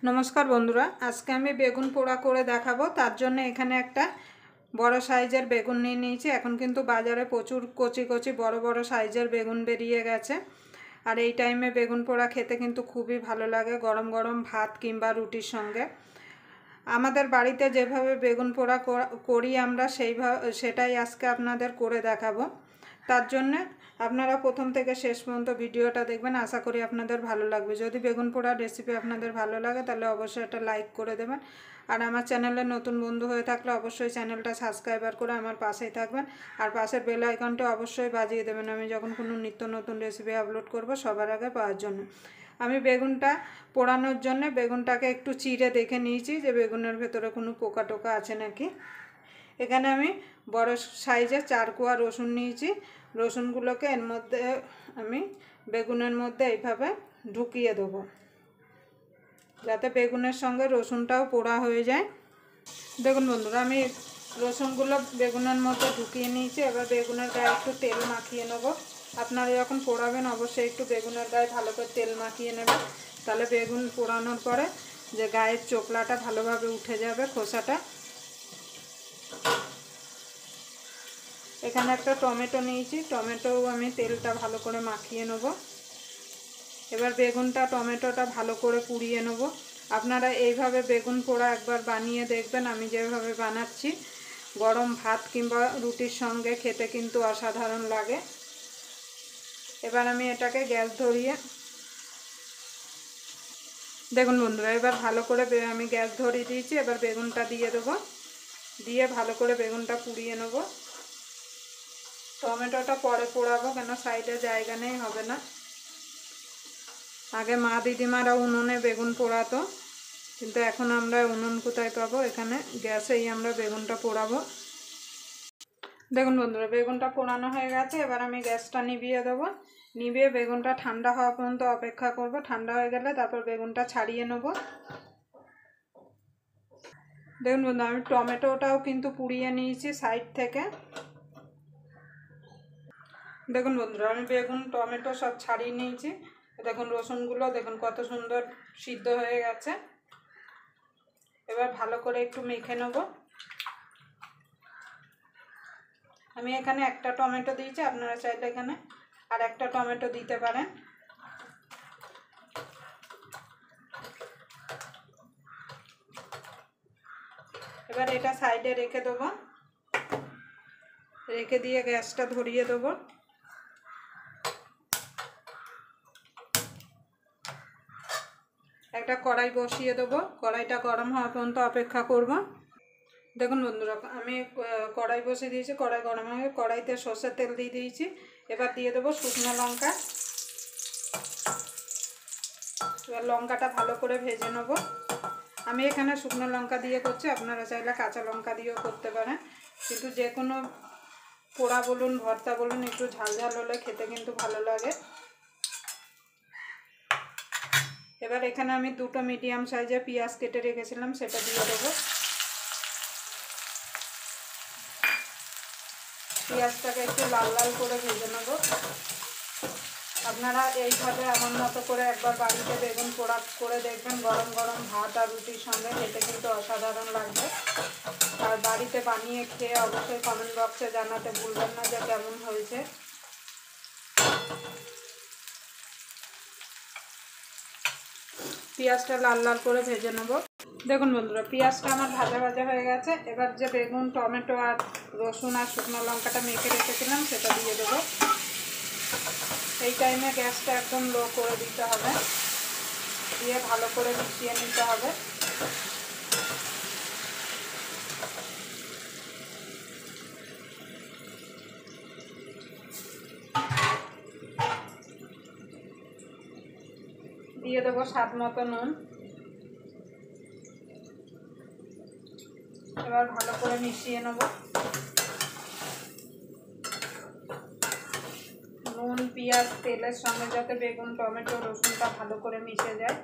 नमस्कार बंधुरा आज के आमी बेगुन पोड़ा करे देखाबो। तार जन्य एखाने एकटा बड़ साइजेर बेगुन निये निয়েছি। এখন কিন্তু বাজারে প্রচুর কচি কচি বড় বড় সাইজের বেগুন বেরিয়ে গেছে। আর এই টাইমে বেগুন পোড়া খেতে কিন্তু খুবই ভালো লাগে গরম গরম ভাত কিংবা রুটির সঙ্গে। আমাদের বাড়িতে যেভাবে বেগুন পোড়া করি আমরা সেটাই আজকে আপনাদের করে দেখাবো। তার জন্য আপনারা প্রথম থেকে শেষ পর্যন্ত ভিডিওটা দেখবেন, আশা করি আপনাদের ভালো লাগবে। যদি বেগুন পোড়ার রেসিপি আপনাদের ভালো লাগে তাহলে অবশ্যই একটা লাইক করে দেবেন। আর আমার চ্যানেলে নতুন বন্ধু হয়ে থাকলে অবশ্যই চ্যানেলটা সাবস্ক্রাইবার করে আমার পাশেই থাকবেন। আর পাশের বেল আইকনটা অবশ্যই বাজিয়ে দেবেন আমি যখন কোনো নিত্য নতুন রেসিপি আপলোড করব সবার আগে পাওয়ার জন্য। আমি বেগুনটা পোড়ানোর জন্য বেগুনটাকে একটু চিড়ে দেখে নিয়েছি যে বেগুনের ভেতরে কোনো পোকা টোকা আছে নাকি। এখানে আমি বড় সাইজের 4 কোয়া রসুন নিয়েছি। রসুনগুলোকে এর মধ্যে আমি বেগুনের মধ্যে এইভাবে ঢুকিয়ে দেবো যাতে বেগুনের সঙ্গে রসুনটাও পোড়া হয়ে যায়। দেখুন বন্ধুরা আমি রসুনগুলো বেগুনের মধ্যে ঢুকিয়ে নিয়েছি। এবার বেগুনের গায়ে একটু তেল মাখিয়ে নেব। আপনারা যখন পোড়াবেন অবশ্যই একটু বেগুনের গায়ে ভালো করে তেল মাখিয়ে নেবেন, তাহলে বেগুন পোড়ানোর পরে যে গায়ের চোকলাটা ভালোভাবে উঠে যাবে, খোসাটা। এখানে একটা টমেটো নিয়েছি, টমেটোও আমি তেলটা ভালো করে মাখিয়ে নেব। এবার বেগুনটা টমেটোটা ভালো করে পুড়িয়ে নেব। আপনারা এইভাবে বেগুন পোড়া একবার বানিয়ে দেখবেন, আমি যেভাবে বানাচ্ছি। গরম ভাত কিংবা রুটির সঙ্গে খেতে কিন্তু অসাধারণ লাগে। এবার আমি এটাকে গ্যাস ধরিয়ে দেখুন বন্ধুরা এবার ভালো করে আমি গ্যাস ধরিয়ে দিয়েছি। এবার বেগুনটা দিয়ে দেবো, দিয়ে ভালো করে বেগুনটা পুড়িয়ে নেব। টমেটোটা পরে পোড়াবো, কেন সাইডে জায়গা নেই, হবে না। আগে মা দিদিমারা উনুনে বেগুন পোড়াতো, কিন্তু এখন আমরা উনুন কোথায় পাবো, এখানে গ্যাসেই আমরা বেগুনটা পোড়াবো। দেখুন বন্ধুরা বেগুনটা পোড়ানো হয়ে গেছে। এবার আমি গ্যাসটা নিভিয়ে দেবো। নিভিয়ে বেগুনটা ঠান্ডা হওয়া পর্যন্ত অপেক্ষা করব। ঠান্ডা হয়ে গেলে তারপর বেগুনটা ছাড়িয়ে নেব। দেখুন বন্ধুরা আমি টমেটোটাও কিন্তু পুড়িয়ে নিয়েছি সাইড থেকে। দেখুন বন্ধুরা আমি বেগুন টমেটো সব ছাড়িয়ে নিয়েছি। দেখুন রসুনগুলো দেখুন কত সুন্দর সিদ্ধ হয়ে গেছে। এবার ভালো করে একটু মেখে নেব। আমি এখানে একটা টমেটো দিয়েছি, আপনারা চাইলে এখানে আর একটা টমেটো দিতে পারেন। এবার এটা সাইডে রেখে দেবো, রেখে দিয়ে গ্যাসটা ধরিয়ে দেবো। একটা কড়াই বসিয়ে দেবো, কড়াইটা গরম হওয়া পর্যন্ত অপেক্ষা করব। দেখুন বন্ধুরা আমি কড়াই বসিয়ে দিয়েছি, কড়াই গরম হয়ে কড়াইতে সর্ষের তেল দিয়ে দিয়েছি। এবার দিয়ে দেবো শুকনো লঙ্কা। এবার লঙ্কাটা ভালো করে ভেজে নেব। আমি এখানে শুকনো লঙ্কা দিয়ে করছি, আপনারা চাইলে কাঁচা লঙ্কা দিয়েও করতে পারেন, কিন্তু যে কোনো পোড়া বলুন ভর্তা বলুন একটু ঝাল ঝাল হলে খেতে কিন্তু ভালো লাগে। এবার এখানে আমি দুটো মিডিয়াম সাইজের পেঁয়াজ কেটে রেখেছিলাম, সেটা দিয়ে দেবো। পেঁয়াজটাকে একটু লাল লাল করে ভেজে নেব। আপনারা এইভাবে আমার মতো করে একবার বাড়িতে বেগুন পোড়া করে দেখবেন, গরম গরম ভাত আর রুটির সঙ্গে খেতে কিন্তু অসাধারণ লাগবে। আর বাড়িতে বানিয়ে খেয়ে অবশ্যই কমেন্ট বক্সে জানাতে ভুলবেন না যে কেমন হয়েছে। পেঁয়াজটা লাল লাল করে ভেজে নেব। দেখুন বন্ধুরা পেঁয়াজটা আমার ভাজা ভাজা হয়ে গেছে। এবার যে বেগুন টমেটো আর রসুন আর শুকনো লঙ্কাটা মেখে রেখেছিলাম সেটা দিয়ে দেবো। এই টাইমে গ্যাসটা একদম লো করে দিতে হবে, দিয়ে ভালো করে মিশিয়ে নিতে হবে। দিয়ে দেবো স্বাদ মতো নুন। এবার ভালো করে মিশিয়ে নেব। নুন পেঁয়াজ তেলের সঙ্গে যাতে বেগুন টমেটো রসুনটা ভালো করে মিশে যায়।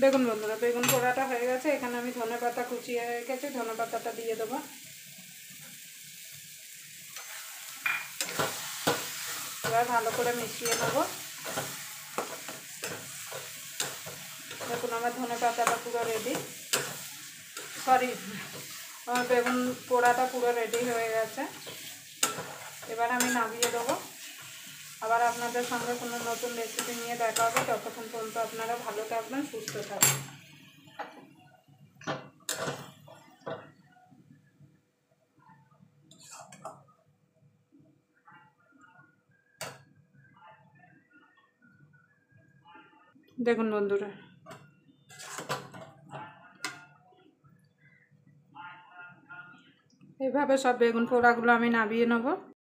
দেখুন বন্ধুরা বেগুন পোড়াটা হয়ে গেছে। এখানে আমি ধনেপাতা কুচিয়ে রেখেছি, ধনেপাতাটা দিয়ে দেবো। এবার ভালো করে মিশিয়ে নেব। আমার ধনে পাতাটা পুরো রেডি, সরি আমার বেগুন পোড়াটা পুরো রেডি হয়ে গেছে। এবার আমি নামিয়ে দেবো। আবার আপনাদের সঙ্গে কোনো নতুন রেসিপি নিয়ে দেখা হবে। ততক্ষণ পর্যন্ত আপনারা ভালো থাকবেন, সুস্থ থাকবেন। দেখুন বন্ধুরা, এইভাবে সব বেগুন পোড়াগুলো আমি নামিয়ে নেব।